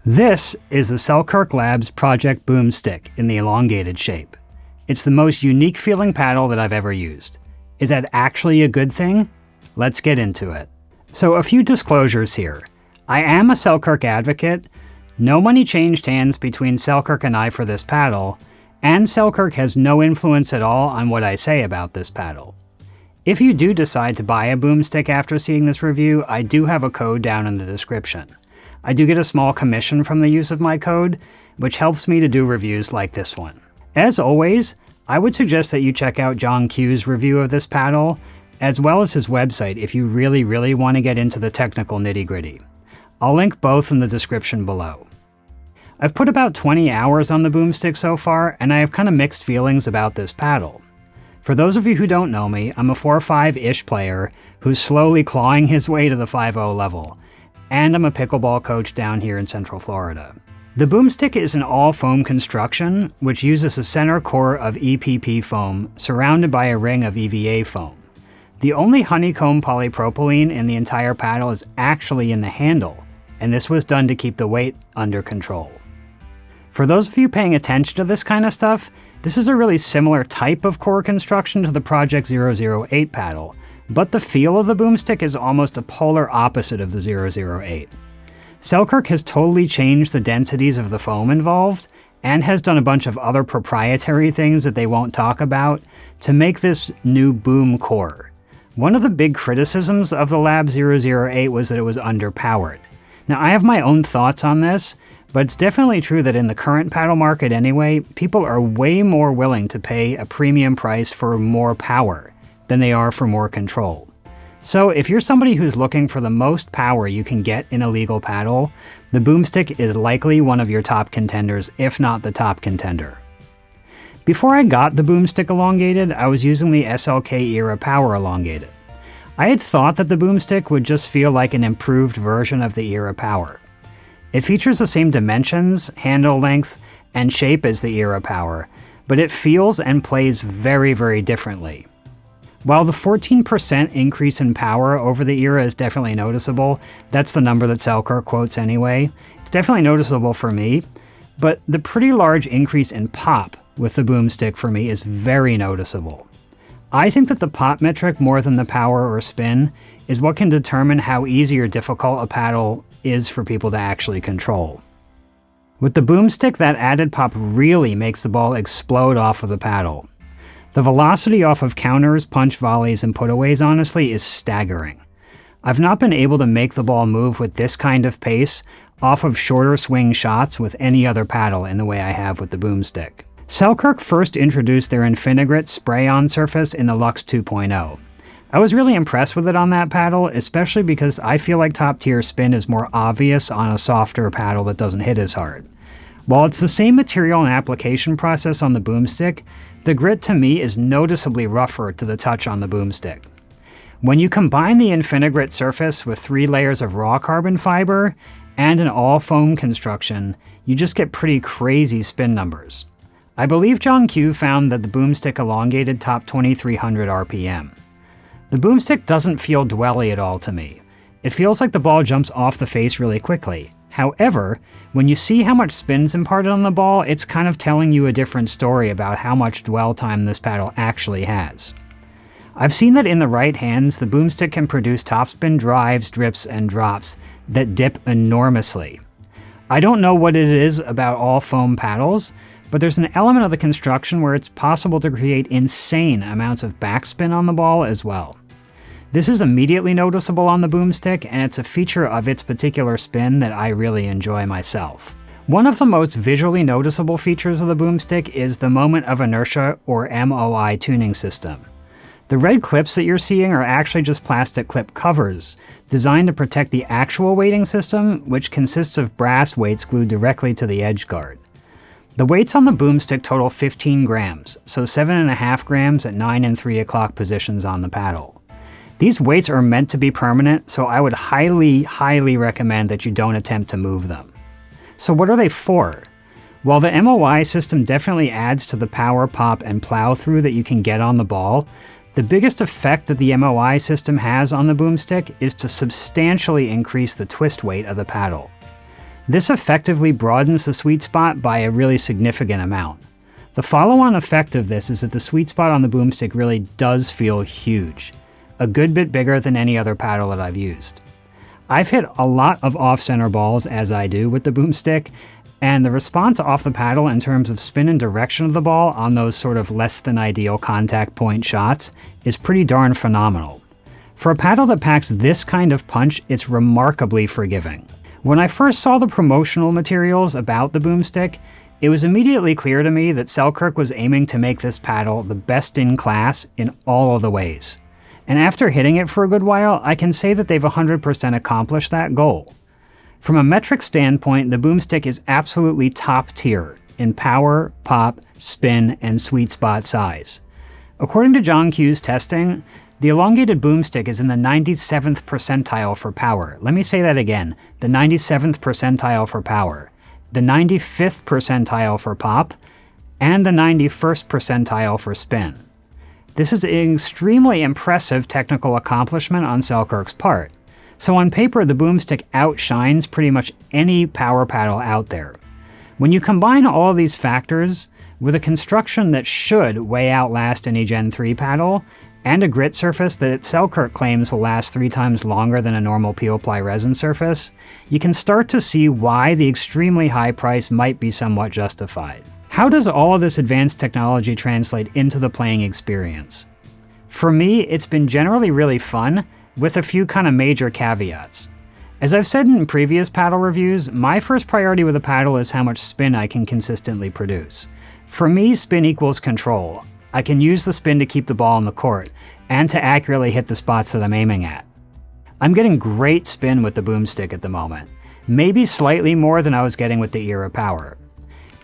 This is the Selkirk Labs Project Boomstik in the elongated shape. It's the most unique feeling paddle that I've ever used. Is that actually a good thing? Let's get into it. So a few disclosures here. I am a Selkirk advocate. No money changed hands between Selkirk and I for this paddle, and Selkirk has no influence at all on what I say about this paddle. If you do decide to buy a Boomstik after seeing this review, I do have a code down in the description. I do get a small commission from the use of my code, which helps me to do reviews like this one. As always, I would suggest that you check out John Q's review of this paddle, as well as his website if you really want to get into the technical nitty-gritty. I'll link both in the description below. I've put about 20 hours on the Boomstik so far, and I have kind of mixed feelings about this paddle. For those of you who don't know me, I'm a 4-5-ish player who's slowly clawing his way to the 5-0 level, and I'm a pickleball coach down here in Central Florida. The Boomstik is an all-foam construction, which uses a center core of EPP foam surrounded by a ring of EVA foam. The only honeycomb polypropylene in the entire paddle is actually in the handle, and this was done to keep the weight under control. For those of you paying attention to this kind of stuff, this is a really similar type of core construction to the Project 008 paddle, but the feel of the Boomstik is almost a polar opposite of the 008. Selkirk has totally changed the densities of the foam involved, and has done a bunch of other proprietary things that they won't talk about to make this new boom core. One of the big criticisms of the Lab 008 was that it was underpowered. Now, I have my own thoughts on this, but it's definitely true that in the current paddle market anyway, people are way more willing to pay a premium price for more power than they are for more control. So if you're somebody who's looking for the most power you can get in a legal paddle, the Boomstik is likely one of your top contenders, if not the top contender. Before I got the Boomstik Elongated, I was using the SLK era Power Elongated. I had thought that the Boomstik would just feel like an improved version of the era Power. It features the same dimensions, handle length, and shape as the era Power, but it feels and plays very differently. While the 14% increase in power over the era is definitely noticeable, that's the number that Selkirk quotes anyway, it's definitely noticeable for me, but the pretty large increase in pop with the Boomstik for me is very noticeable. I think that the pop metric more than the power or spin is what can determine how easy or difficult a paddle is for people to actually control. With the Boomstik, that added pop really makes the ball explode off of the paddle. The velocity off of counters, punch volleys, and putaways honestly is staggering. I've not been able to make the ball move with this kind of pace off of shorter swing shots with any other paddle in the way I have with the Boomstik. Selkirk first introduced their Infinigrit spray-on surface in the Lux 2.0. I was really impressed with it on that paddle, especially because I feel like top-tier spin is more obvious on a softer paddle that doesn't hit as hard. While it's the same material and application process on the Boomstik, the grit to me is noticeably rougher to the touch on the Boomstik. When you combine the Infinigrit surface with 3 layers of raw carbon fiber and an all-foam construction, you just get pretty crazy spin numbers. I believe John Q found that the Boomstik Elongated topped 2300 RPM. The Boomstik doesn't feel dwelly at all to me. It feels like the ball jumps off the face really quickly. However, when you see how much spin's imparted on the ball, it's kind of telling you a different story about how much dwell time this paddle actually has. I've seen that in the right hands, the Boomstik can produce topspin drives, drips, and drops that dip enormously. I don't know what it is about all foam paddles, but there's an element of the construction where it's possible to create insane amounts of backspin on the ball as well. This is immediately noticeable on the Boomstik, and it's a feature of its particular spin that I really enjoy myself. One of the most visually noticeable features of the Boomstik is the moment of inertia, or MOI tuning system. The red clips that you're seeing are actually just plastic clip covers, designed to protect the actual weighting system, which consists of brass weights glued directly to the edge guard. The weights on the Boomstik total 15 grams, so 7.5 grams at 9 and 3 o'clock positions on the paddle. These weights are meant to be permanent, so I would highly recommend that you don't attempt to move them. So what are they for? While the MOI system definitely adds to the power, pop, and plow through that you can get on the ball, the biggest effect that the MOI system has on the Boomstik is to substantially increase the twist weight of the paddle. This effectively broadens the sweet spot by a really significant amount. The follow-on effect of this is that the sweet spot on the Boomstik really does feel huge, a good bit bigger than any other paddle that I've used. I've hit a lot of off-center balls, as I do with the Boomstik, and the response off the paddle in terms of spin and direction of the ball on those sort of less than ideal contact point shots is pretty darn phenomenal. For a paddle that packs this kind of punch, it's remarkably forgiving. When I first saw the promotional materials about the Boomstik, it was immediately clear to me that Selkirk was aiming to make this paddle the best in class in all of the ways. And after hitting it for a good while, I can say that they've 100% accomplished that goal. From a metric standpoint, the Boomstik is absolutely top tier in power, pop, spin, and sweet spot size. According to John Q's testing, the elongated Boomstik is in the 97th percentile for power. Let me say that again, the 97th percentile for power, the 95th percentile for pop, and the 91st percentile for spin. This is an extremely impressive technical accomplishment on Selkirk's part. So on paper, the Boomstik outshines pretty much any power paddle out there. When you combine all of these factors with a construction that should way outlast any Gen 3 paddle, and a grit surface that Selkirk claims will last 3 times longer than a normal peel-ply resin surface, you can start to see why the extremely high price might be somewhat justified. How does all of this advanced technology translate into the playing experience? For me, it's been generally really fun, with a few kind of major caveats. As I've said in previous paddle reviews, my first priority with a paddle is how much spin I can consistently produce. For me, spin equals control. I can use the spin to keep the ball in the court, and to accurately hit the spots that I'm aiming at. I'm getting great spin with the Boomstik at the moment, maybe slightly more than I was getting with the Era Power.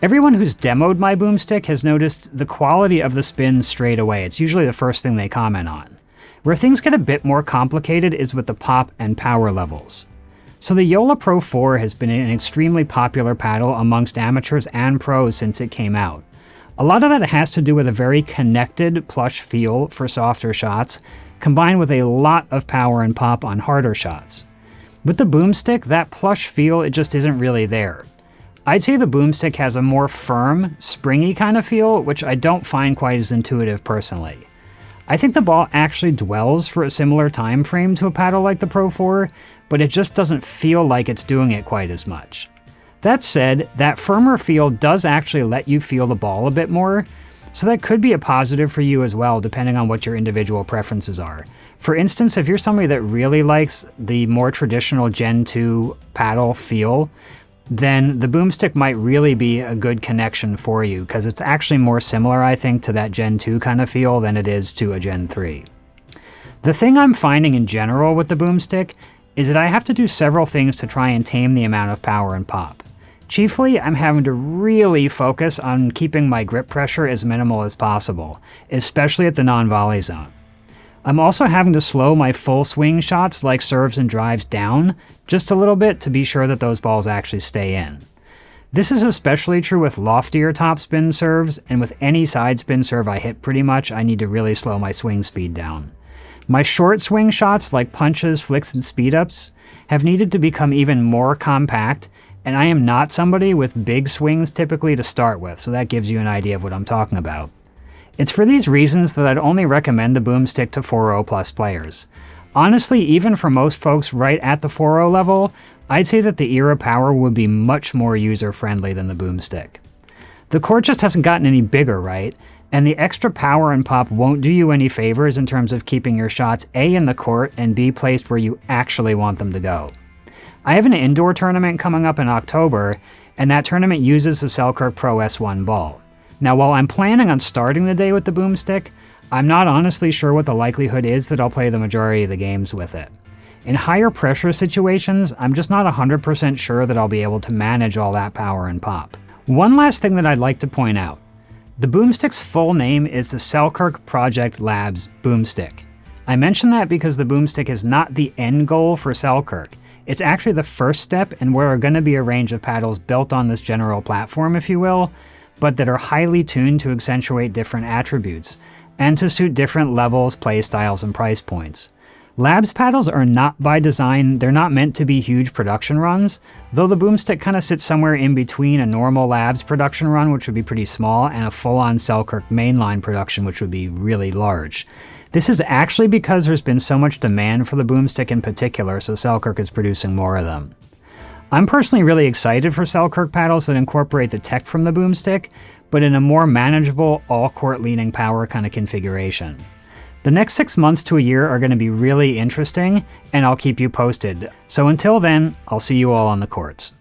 Everyone who's demoed my Boomstik has noticed the quality of the spin straight away. It's usually the first thing they comment on. Where things get a bit more complicated is with the pop and power levels. So the Yola Pro 4 has been an extremely popular paddle amongst amateurs and pros since it came out. A lot of that has to do with a very connected, plush feel for softer shots, combined with a lot of power and pop on harder shots. With the Boomstik, that plush feel, it just isn't really there. I'd say the Boomstik has a more firm, springy kind of feel, which I don't find quite as intuitive personally. I think the ball actually dwells for a similar time frame to a paddle like the Pro 4, but it just doesn't feel like it's doing it quite as much. That said, that firmer feel does actually let you feel the ball a bit more, so that could be a positive for you as well, depending on what your individual preferences are. For instance, if you're somebody that really likes the more traditional Gen 2 paddle feel, then the Boomstik might really be a good connection for you, because it's actually more similar, I think, to that Gen 2 kind of feel than it is to a Gen 3. The thing I'm finding in general with the Boomstik is that I have to do several things to try and tame the amount of power and pop. Chiefly, I'm having to really focus on keeping my grip pressure as minimal as possible, especially at the non-volley zone. I'm also having to slow my full swing shots like serves and drives down just a little bit to be sure that those balls actually stay in. This is especially true with loftier topspin serves, and with any side spin serve I hit pretty much, I need to really slow my swing speed down. My short swing shots like punches, flicks, and speed-ups have needed to become even more compact, and I am not somebody with big swings typically to start with, so that gives you an idea of what I'm talking about. It's for these reasons that I'd only recommend the Boomstik to 4.0 plus players. Honestly, even for most folks right at the 4.0 level, I'd say that the Era Power would be much more user-friendly than the Boomstik. The court just hasn't gotten any bigger, right? And the extra power and pop won't do you any favors in terms of keeping your shots A in the court and B placed where you actually want them to go. I have an indoor tournament coming up in October, and that tournament uses the Selkirk Pro S1 ball. Now, while I'm planning on starting the day with the Boomstik, I'm not honestly sure what the likelihood is that I'll play the majority of the games with it. In higher pressure situations, I'm just not 100% sure that I'll be able to manage all that power and pop. One last thing that I'd like to point out. The Boomstik's full name is the Selkirk Project Labs Boomstik. I mention that because the Boomstik is not the end goal for Selkirk. It's actually the first step, and there are going to be a range of paddles built on this general platform, if you will, but that are highly tuned to accentuate different attributes, and to suit different levels, play styles, and price points. Labs paddles are not by design, they're not meant to be huge production runs, though the Boomstik kind of sits somewhere in between a normal Labs production run, which would be pretty small, and a full-on Selkirk mainline production, which would be really large. This is actually because there's been so much demand for the Boomstik in particular, so Selkirk is producing more of them. I'm personally really excited for Selkirk paddles that incorporate the tech from the Boomstik, but in a more manageable, all-court leaning power kind of configuration. The next 6 months to a year are going to be really interesting, and I'll keep you posted. So until then, I'll see you all on the courts.